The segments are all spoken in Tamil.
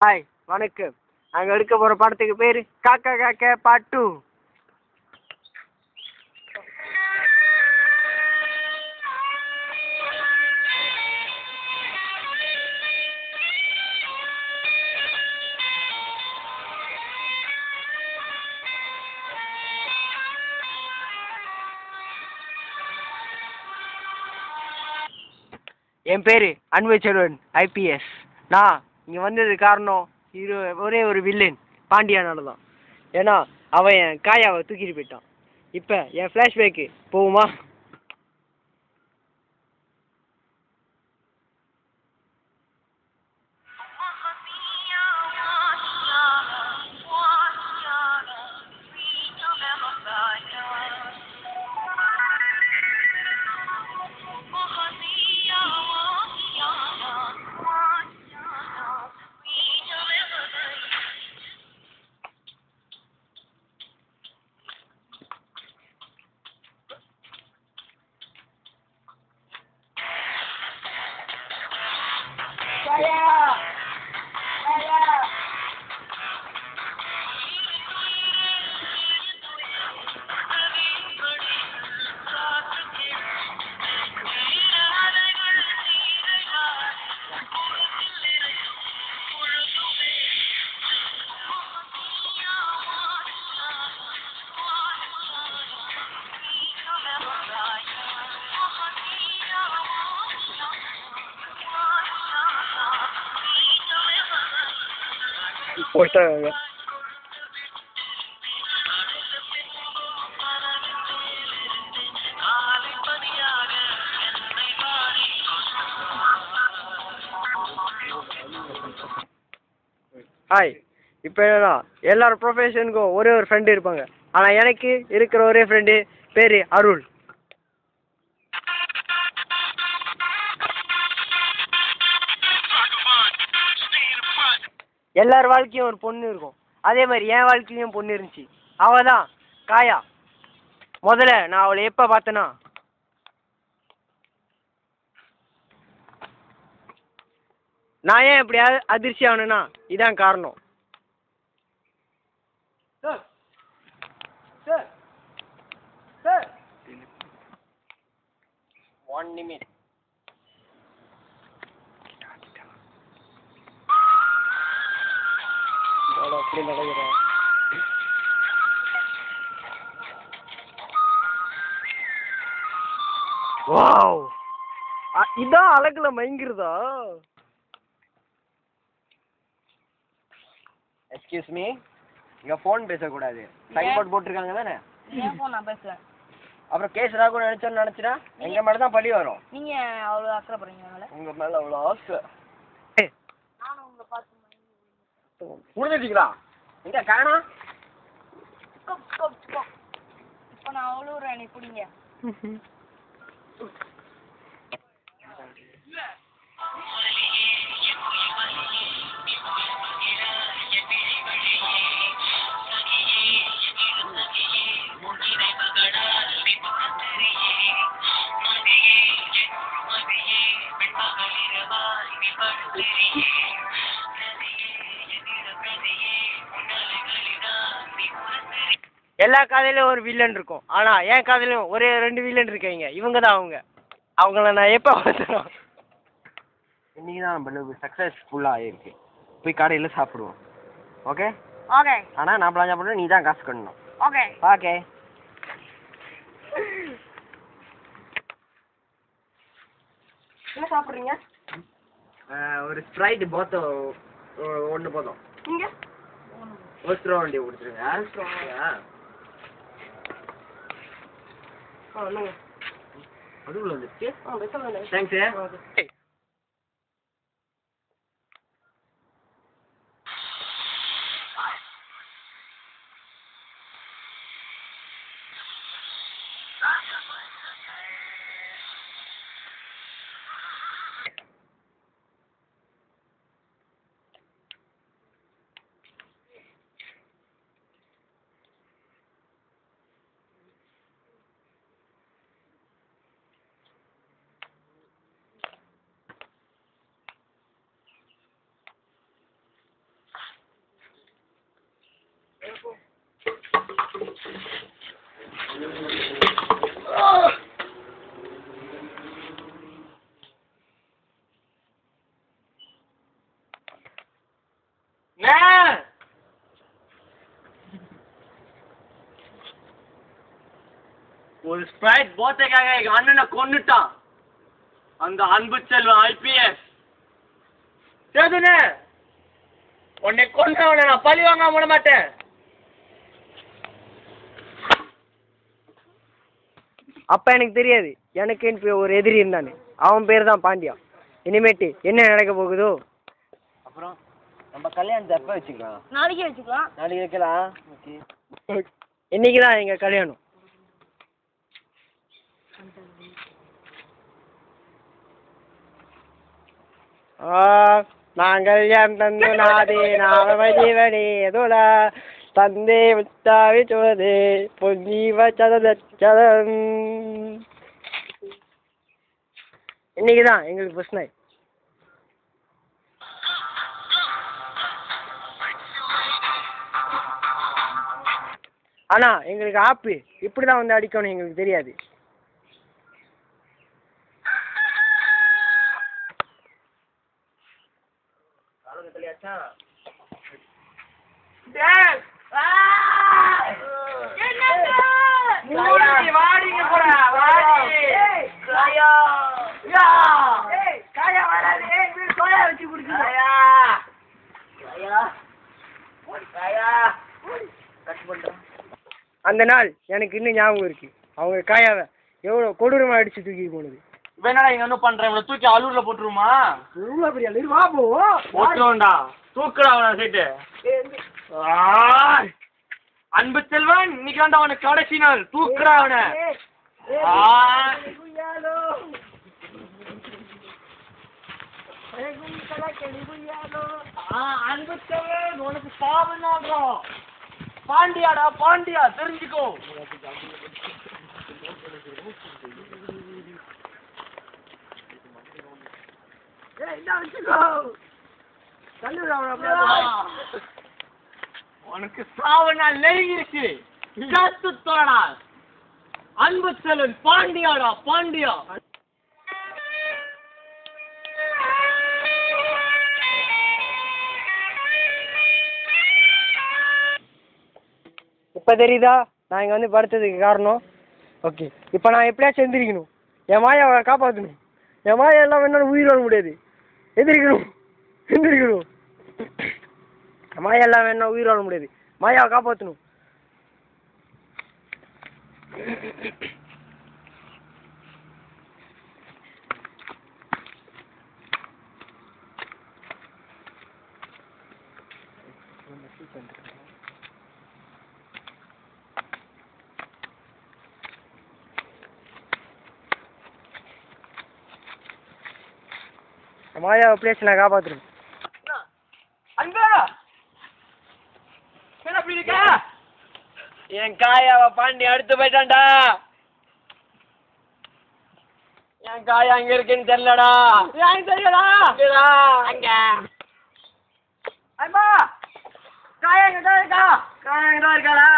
ஹாய் வணக்கம். நாங்கள் எடுக்க போகிற படத்துக்கு பேர் காக்கா காக்கா பார்ட் 2. என் பேர் அன்புச்செல்வன் IPS. நான் இங்கே வந்தது காரணம் ஒரே ஒரு வில்லன் பாண்டியானால தான். ஏன்னா அவன் என் காயாவை தூக்கிட்டு போயிட்டான். இப்போ என் ஃப்ளாஷ்பேக்கு போகுமா? போயிட்டாங்க. ஹாய், இப்போ என்னன்னா எல்லாரும் ப்ரொஃபஷனுக்கும் ஒரே ஒரு ஃப்ரெண்டு இருப்பாங்க. ஆனால் எனக்கு இருக்கிற ஒரே ஃப்ரெண்டு பேர் அருள். எல்லார் வாழ்க்கையும் ஒரு பொண்ணு இருக்கும். அதே மாதிரி என் வாழ்க்கையும் பொண்ணு இருந்துச்சு. அவள் தான் காயா. முதல்ல நான் அவளை எப்போ பார்த்தேன்னா, நான் ஏன் இப்படி அதிர்ச்சி ஆகணுன்னா இதான் காரணம். சார் சார் சார் 1 நிமிஷம். அப்படி நடக்கிறேன். வாவ், இதான் அழகுல மயங்கிறதா? எக்ஸ்கியூஸ் மீ, இங்க ஃபோன் பேசக்கூடாது. சைன் போர்ட் போட்டிருக்காங்க தானே? நான் பேசுறேன். அப்புறம் கேஸ் ராகுல் நினைச்சா எங்க மேல தான் பழி வரும். நீங்க அவ்வளவு அக்கறை போறீங்க மேல? உங்க மேல அவ்வளவு ஆசை. நானும் உங்களை பார்த்து முடிஞ்சிட்டீங்களா? எங்க காணோம்? இப்போ நான் அவ்வளோ என்னை பிடிங்க. எல்லா கதையிலும் ஒரு வில்லன் இருக்கும். ஆனா என் கதையிலும் ஒரே 2 வில்லன் இருக்காங்க. இவங்க தான் அவங்கள நான் எப்போ பார்த்துறோம். இன்னைக்கு தான் நம்ம சக்ஸஸ்ஃபுல்லாக ஆகிருக்கு. போய் கடையில் சாப்பிடுவோம். Okay okay. ஆனால் நான் பிளான் சாப்பிடுவேன், நீ தான் காசு கட்டணும். Okay okay. என்ன சாப்பிட்றீங்க? ஒரு ஸ்ப்ரைட் போத்தம் ஒன்று போதும். நீங்கள் ஒரு ஸ்ட்ரோ வண்டி கொடுத்துருங்க. அதுக்குள்ள வந்துச்சு. தேங்க்ஸ். ஒரு ஸ்ப்ரைட் போத்தைக்காக எங்க அண்ணனை கொன்னுட்டான் அந்த அன்பு செல்வன் IPS. சேதுனே உன்னை கொன்னவனை நான் பழி வாங்காம விட மாட்டேன். அப்ப எனக்கு தெரியாது எனக்கு ஒரு எதிரி இருந்தானு. அவன் பேர் தான் பாண்டியா. இனிமேட்டு என்ன நடக்க போகுதோ. அப்புறம் நம்ம கல்யாணத்தை எப்ப வச்சுக்கலாம்? நாளைக்கே வச்சுக்கலாம். நாளைக்கு வைக்கலாம். ஓகே. இன்னைக்கு தான் எங்க கல்யாணம். நாங்கள் என் தந்து நாதே நாமஜீவனே எதோடா தந்தே முத்தாவி சோதே பொஞ்சீவ சதம். இன்னைக்கு தான் எங்களுக்கு ஃபர்ஸ்ட் நைட். ஆனா எங்களுக்கு ஆப்பு இப்படிதான் வந்து அடிக்கணும் எங்களுக்கு தெரியாது. அந்த நாள் எனக்கு இன்னும் ஞாபகம் இருக்கு. அவங்க காயாவை எவ்வளவு கொடூரமா அடிச்சு தூக்கி போனது. வேணா இங்க என்ன பண்றேன், இவனை தூக்கி அலூர்ல போட்டுருமா? எவ்வளவு பெரிய அள்ளி வா போ போட்டுருவோம்டா, தூக்குடா அவனை சைட்டு. அன்பு செல்வன், இன்னைக்கு வந்து அவனுக்கு கடைசி நாள், தூக்குடா அவனை. அன்பு செல்வன் உனக்கு சாவனாடுறோம். பாண்டியாடா பாண்டியா, தெரிஞ்சுக்கோ. உனக்கு சாவு நாள் நெருங்கிருச்சு. காத்து தோடா அன்பு செல்வன் பாண்டியாடா பாண்டியா. இப்ப தெரியுதா நான் இங்க வந்து படுத்ததுக்கு காரணம்? ஓகே, இப்ப நான் எப்படியாச்சும் எந்திரிக்கணும். என் மாயாவை காப்பாற்றணும். என் மாயா எல்லாம் என்னால உயிர் வாழ முடியாது. எந்திரிக்கணும், எந்திரிக்கணும். மாயா எல்லாம் என்ன உயிர் வாழ முடியாது. மாயாவை காப்பாற்றணும். மாயா எப்படியாச்சும் நான் காப்பாற்றணும். என் காயாவ பாண்டி அடுத்து போயிட்டான்டா. என் காயா அங்க இருக்குன்னு தெரியலடா. தெரியலடா அங்க. அம்மா காயா எங்கதான் இருக்கா? காயா எங்கதான் இருக்காடா?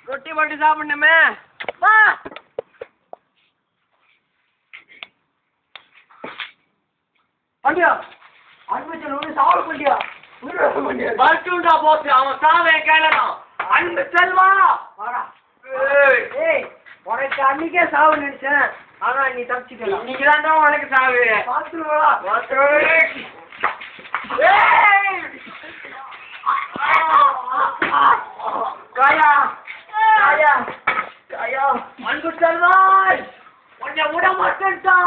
ரொட்டி போட்டு சாப்பிடணுமே. வா பாண்டியா, அன்பு செல்வன் சாவல் பண்ணியா? பர்ச்சுண்டா போச்சு, அவன் சாவே கேளணும். அன்பு செல்வா உனக்கு அன்னைக்கே சாவு நினைச்சேன். ஆனா நீ தப்பிச்சுக்கலாம். இன்னைக்கு தான்டா உனக்கு சாவு. காயா காயா காயா அன்பு செல்வாய் உன்னை விட மாட்டேன்டா.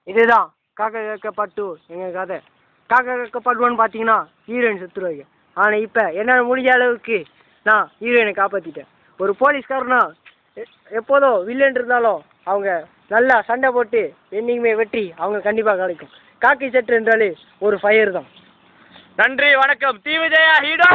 இதுதான் காக்கா காக்கா பார்ட் 2 எங்கள் கதை. காக்கா காக்கா பார்ட் 1 பார்த்தீங்கன்னா ஹீரோயின் செத்துருவாங்க. ஆனால் இப்போ என்னால் முடிஞ்ச அளவுக்கு நான் ஹீரோயினை காப்பாற்றிட்டேன். ஒரு போலீஸ்காரனா எப்போதும் வில்லன் இருந்தாலும் அவங்க நல்லா சண்டை போட்டு என்னைக்குமே வெற்றி அவங்க கண்டிப்பாக கிடைக்கும். காக்கி சட்டு என்றாலே ஒரு ஃபயர் தான். நன்றி, வணக்கம். T Vijaya hero.